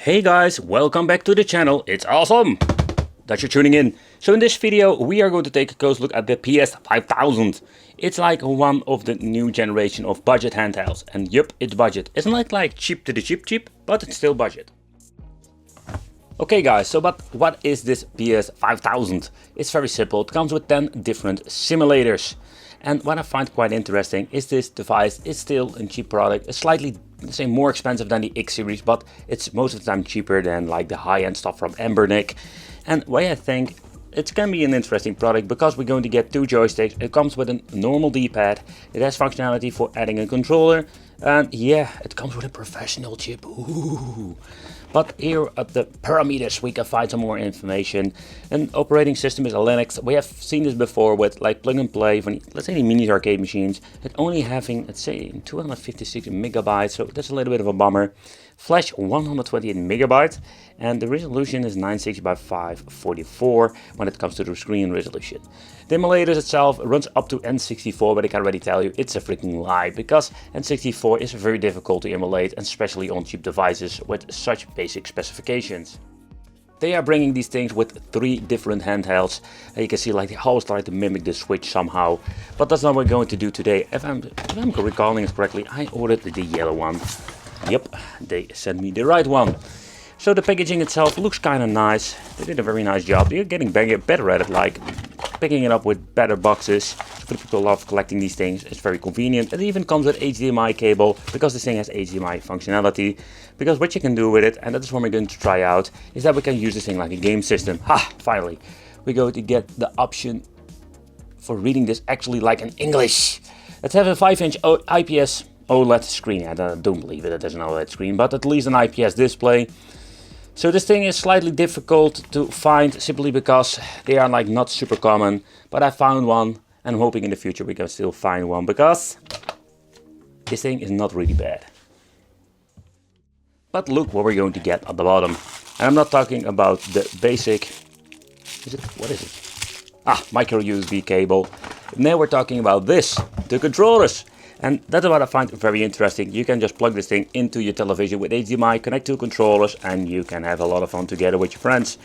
Hey guys, welcome back to the channel. It's awesome that you're tuning in. So in this video we are going to take a close look at the PS5000. It's like one of the new generation of budget handhelds. And yup, it's budget. It's not like cheap to the cheap, but it's still budget. Okay guys, but what is this PS5000? It's very simple. It comes with 10 different simulators. And what I find quite interesting is this device is still a cheap product. It's slightly, let's say, more expensive than the X series, but it's most of the time cheaper than like the high-end stuff from Anbenic. And why I think it's gonna be an interesting product because we're going to get two joysticks. It comes with a normal D-pad. It has functionality for adding a controller. And yeah, it comes with a professional chip. Ooh. But here at the parameters we can find some more information. An operating system is a Linux. We have seen this before with like plug and play for, let's say, the mini arcade machines. It only having, let's say, 256 megabytes, so that's a little bit of a bummer. Flash 128 megabytes, and the resolution is 960 by 544 when it comes to the screen resolution. The emulators itself runs up to N64, but I can already tell you it's a freaking lie, because N64 is very difficult to emulate, especially on cheap devices with such basic specifications. They are bringing these things with 3 different handhelds. You can see like they always try to mimic the Switch somehow, but that's not what we're going to do today. If I'm recalling it correctly, I ordered the yellow one. Yep, they sent me the right one. So the packaging itself looks kind of nice. They did a very nice job. They're getting better at it, like picking it up with better boxes. So people love collecting these things. It's very convenient. It even comes with HDMI cable because this thing has HDMI functionality. Because what you can do with it, and that is what we're going to try out, is that we can use this thing like a game system. Ha! Finally, we're going to get the option for reading this actually like in English. Let's have a 5-inch IPS OLED screen. I don't believe it as an OLED screen, but at least an IPS display. So this thing is slightly difficult to find simply because they are like not super common, but I found one and I'm hoping in the future we can still find one because this thing is not really bad. But look what we're going to get at the bottom. And I'm not talking about the basic, what is it? Micro USB cable. Now we're talking about this, the controllers. And that's what I find very interesting. You can just plug this thing into your television with HDMI, connect two controllers, and you can have a lot of fun together with your friends.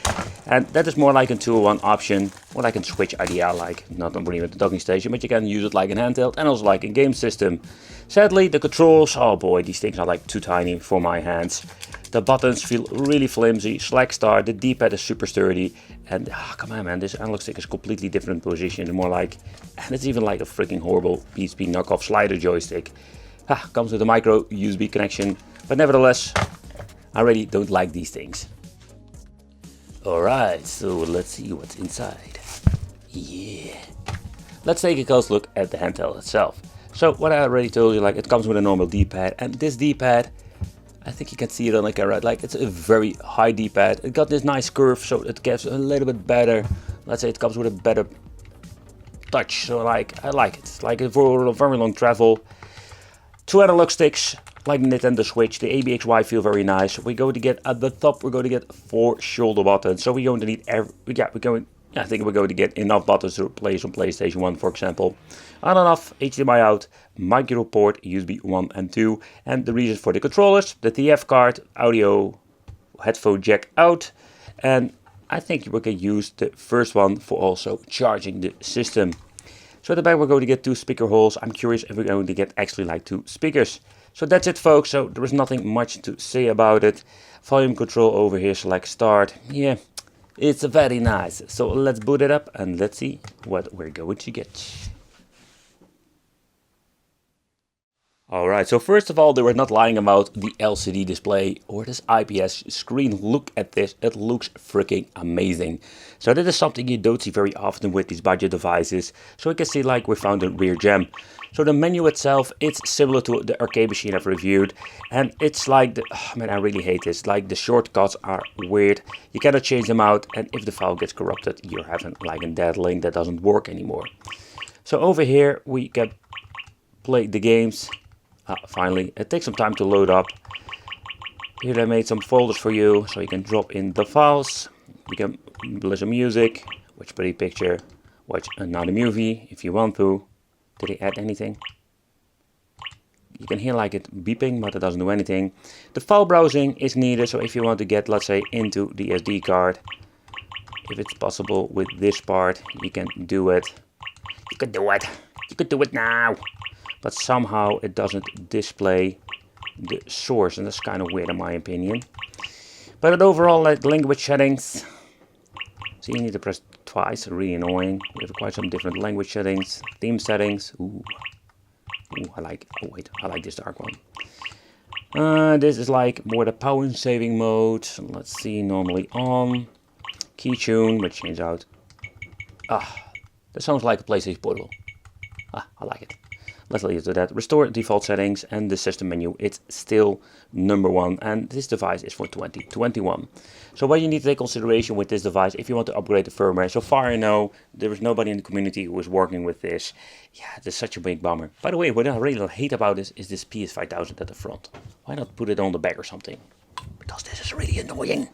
And that is more like a 2-in-1 option, or like a Switch idea, like not really with the docking station, but you can use it like an handheld and also like a game system. Sadly, the controls, oh boy, these things are like too tiny for my hands. The buttons feel really flimsy, slack start, the D-pad is super sturdy, and come on man, this analog stick is completely different position, more like, and it's even like a freaking horrible PSP knockoff slider joystick. Comes with a micro USB connection, but nevertheless, I really don't like these things. Alright, so let's see what's inside. Yeah. Let's take a close look at the handheld itself. So what I already told you, like it comes with a normal D-pad, and this D-pad, I think you can see it on the camera, like it's a very high D-pad. It got this nice curve, so it gets a little bit better. Let's say it comes with a better touch, so like I like it. It's like for a very long travel. 2 analog sticks, like the Nintendo Switch. The ABXY feel very nice. We're going to get at the top, we're going to get 4 shoulder buttons. So we're going to need I think we're going to get enough buttons to play some PlayStation 1, for example. On and off, HDMI out, micro port, USB 1 and 2. And the reasons for the controllers, the TF card, audio, headphone jack out. And I think we can use the first one for also charging the system. So at the back we're going to get 2 speaker holes. I'm curious if we're going to get actually like 2 speakers. So that's it folks, so there is nothing much to say about it. Volume control over here, select start. Yeah. It's very nice. So let's boot it up and let's see what we're going to get. Alright, so first of all, they were not lying about the LCD display or this IPS screen. Look at this, it looks freaking amazing. So that is something you don't see very often with these budget devices. So you can see like we found a rear gem. So the menu itself, it's similar to the arcade machine I've reviewed. And it's like, man, I really hate this. Like the shortcuts are weird. You cannot change them out. And if the file gets corrupted, you're having like a dead link that doesn't work anymore. So over here, we can play the games. Finally, it takes some time to load up. Here they made some folders for you, so you can drop in the files. You can listen to music, watch a pretty picture, watch another movie if you want to. Did they add anything? You can hear like it beeping, but it doesn't do anything. The file browsing is needed, so if you want to get, let's say, into the SD card, if it's possible with this part, you can do it. You could do it. You could do it now. But somehow it doesn't display the source, and that's kind of weird in my opinion. But overall, like language settings, so you need to press twice, really annoying. We have quite some different language settings, theme settings. Ooh, I like. Oh wait, I like this dark one. This is like more the power saving mode. Let's see, normally on. Key tune, which changes out. That sounds like a PlayStation Portable. I like it. Let's leave it to that. Restore default settings, and the system menu, it's still #1, and this device is for 2021. So what you need to take consideration with this device, if you want to upgrade the firmware, so far I know there is nobody in the community who is working with this. Yeah, it's such a big bummer. By the way, what I really hate about this is this PS5000 at the front. Why not put it on the back or something? Because this is really annoying.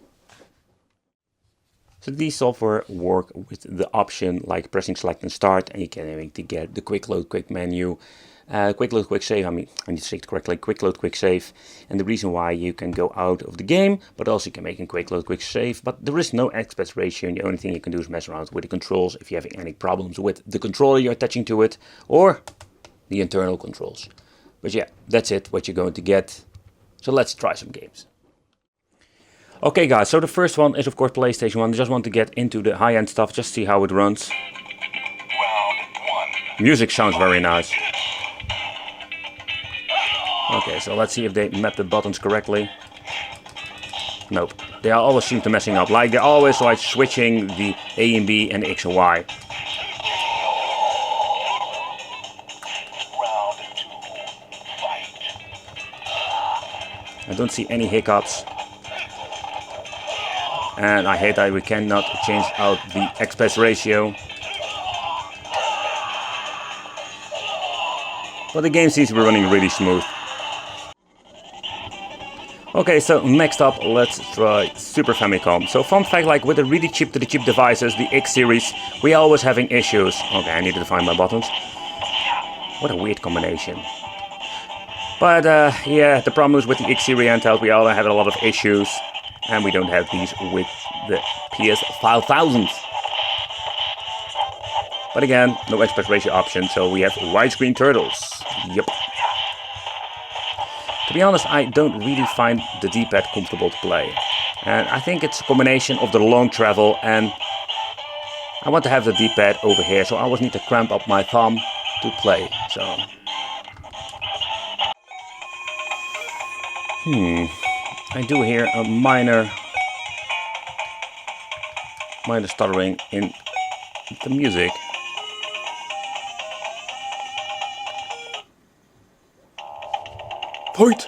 So these software work with the option like pressing select and start, and you can aim to get the quick load, quick menu, quick load, quick save. I need to say it correctly, quick load, quick save. And the reason why you can go out of the game, but also you can make a quick load, quick save. But there is no aspect ratio, and the only thing you can do is mess around with the controls if you're having any problems with the controller you're attaching to it, or the internal controls. But yeah, that's it, what you're going to get. So let's try some games. Okay guys, so the first one is of course PlayStation 1. I just want to get into the high-end stuff, just see how it runs. Music sounds very nice. Okay, so let's see if they map the buttons correctly. Nope, they always seem to messing up. Like they're always like switching the A and B and the X and Y. I don't see any hiccups. And I hate that we cannot change out the aspect ratio. But the game seems to be running really smooth. Okay, so next up, let's try Super Famicom. So fun fact, like with the really cheap to the cheap devices, the X series, we are always having issues. Okay, I needed to find my buttons. What a weird combination. But yeah, the problem is with the X series handheld, we all have a lot of issues. And we don't have these with the PS5000. But again, no aspect ratio option, so we have widescreen turtles. Yep. To be honest, I don't really find the D-pad comfortable to play. And I think it's a combination of the long travel, and I want to have the D-pad over here, so I always need to cramp up my thumb to play. So I do hear a minor stuttering in the music. Fight!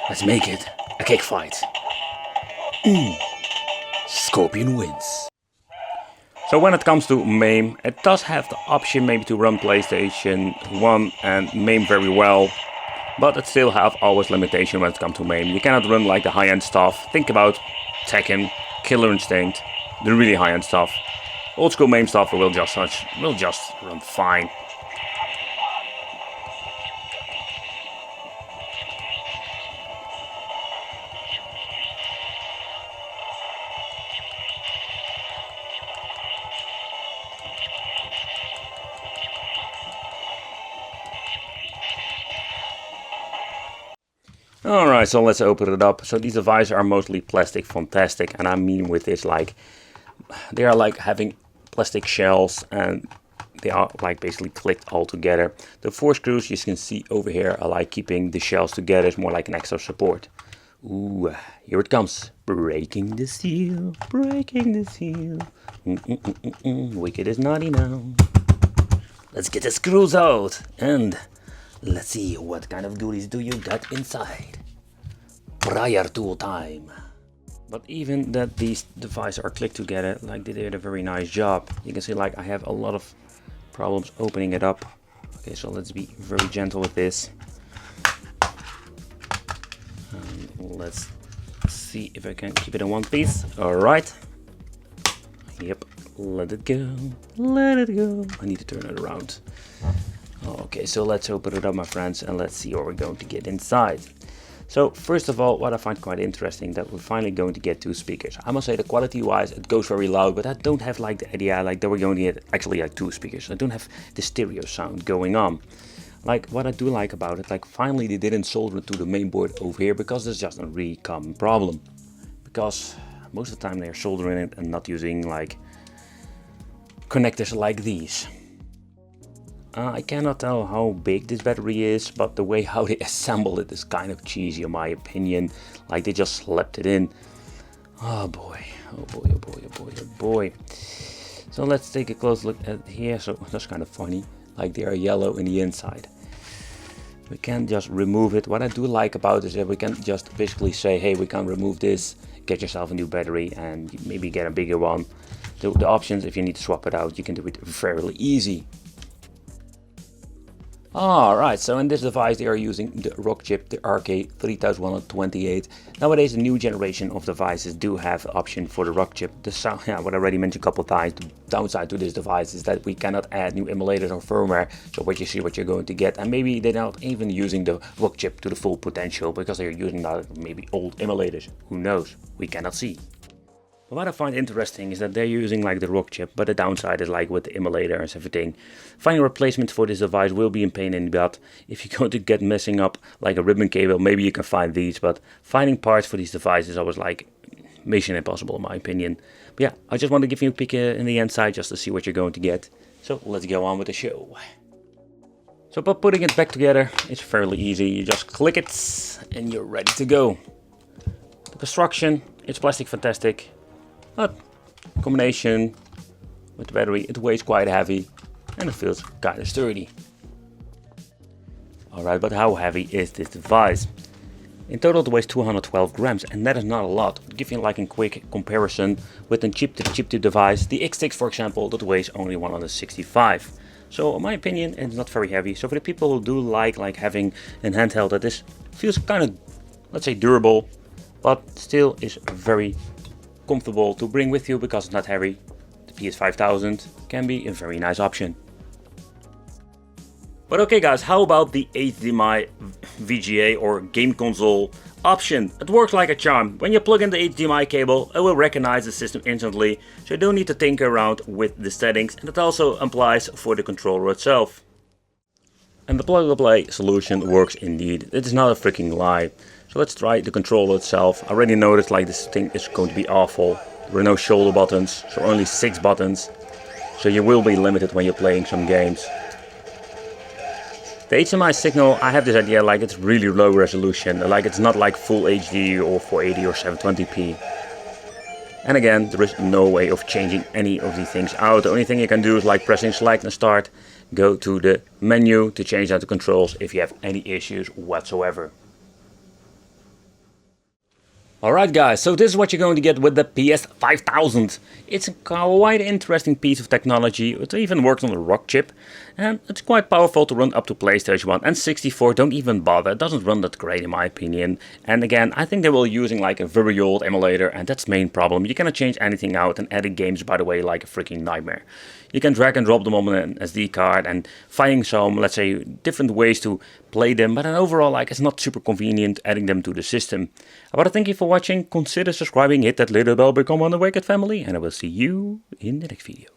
Let's make it a cake fight. Scorpion wins. So when it comes to MAME, it does have the option maybe to run PlayStation 1 and MAME very well, but it still have always limitation when it comes to MAME. You cannot run like the high-end stuff. Think about Tekken, Killer Instinct, the really high-end stuff. Old school MAME stuff will just run fine. Alright, so let's open it up. So these devices are mostly plastic, fantastic, and I mean with this like, they are like having plastic shells and they are like basically clicked all together. The 4 screws you can see over here are like keeping the shells together. It's more like an extra support. Ooh, here it comes. Breaking the seal, breaking the seal. Wicked is naughty now. Let's get the screws out and let's see what kind of goodies do you got inside prior to time. But even that these devices are clicked together, like they did a very nice job. You can see like I have a lot of problems opening it up. Okay, so let's be very gentle with this. Let's see if I can keep it in one piece. Alright. Yep, let it go, let it go. I need to turn it around. Okay, so let's open it up, my friends, and let's see what we're going to get inside. So first of all, what I find quite interesting, that we're finally going to get two speakers. I must say, the quality wise, it goes very loud, but I don't have like the idea like that we're going to get actually like two speakers. I don't have the stereo sound going on. Like what I do like about it, like finally they didn't solder it to the main board over here, because it's just a really common problem. Because most of the time they're soldering it and not using like connectors like these. I cannot tell how big this battery is, but the way how they assembled it is kind of cheesy in my opinion. Like they just slapped it in. Oh boy, oh boy, oh boy, oh boy, oh boy. So let's take a close look at here. So that's kind of funny, like they are yellow in the inside. We can just remove it. What I do like about this is that we can just basically say, hey, we can remove this, get yourself a new battery and maybe get a bigger one. The options, if you need to swap it out, you can do it fairly easy. Alright, so in this device they are using the ROG chip, the RK3128. Nowadays the new generation of devices do have the option for the ROG chip. Yeah, what I already mentioned a couple of times, the downside to this device is that we cannot add new emulators or firmware. So what you see, what you're going to get, and maybe they're not even using the ROG chip to the full potential because they're using maybe old emulators. Who knows? We cannot see. But what I find interesting is that they're using like the ROG chip, but the downside is like with the emulators and everything. Finding replacements for this device will be a pain in the butt. If you're going to get messing up like a ribbon cable, maybe you can find these, but finding parts for these devices is always like mission impossible in my opinion. But yeah, I just want to give you a peek in the inside just to see what you're going to get. So let's go on with the show. So by putting it back together, it's fairly easy. You just click it and you're ready to go. The construction, it's plastic fantastic. But combination with the battery, it weighs quite heavy and it feels kind of sturdy. Alright, but how heavy is this device? In total it weighs 212 grams, and that is not a lot. To give you like a quick comparison with a chip-to-chip device, the X6 for example, that weighs only 165. So in my opinion it's not very heavy. So for the people who do like having a handheld that feels kind of, let's say, durable, but still is very comfortable to bring with you because it's not heavy, the PS5000 can be a very nice option. But okay guys, how about the HDMI VGA or game console option? It works like a charm. When you plug in the HDMI cable, it will recognize the system instantly, so you don't need to tinker around with the settings, and it also applies for the controller itself. And the plug-and-play solution works indeed. It is not a freaking lie. So let's try the controller itself. I already noticed like this thing is going to be awful. There are no shoulder buttons, so only 6 buttons. So you will be limited when you're playing some games. The HDMI signal, I have this idea like it's really low resolution. Like it's not like full HD or 480 or 720p. And again, there is no way of changing any of these things out. The only thing you can do is like pressing select and start. Go to the menu to change out the controls if you have any issues whatsoever. Alright guys, so this is what you're going to get with the PS5000. It's a quite interesting piece of technology. It even works on the ROG chip. And it's quite powerful to run up to PlayStation 1 and 64. Don't even bother, it doesn't run that great in my opinion. And again, I think they will using like a very old emulator, and that's the main problem. You cannot change anything out, and adding games, by the way, like a freaking nightmare. You can drag and drop them on an SD card and finding some, let's say, different ways to play them, but overall like it's not super convenient adding them to the system. I want to thank you for watching. Consider subscribing, hit that little bell, become one of the Wicked family, and I will see you in the next video.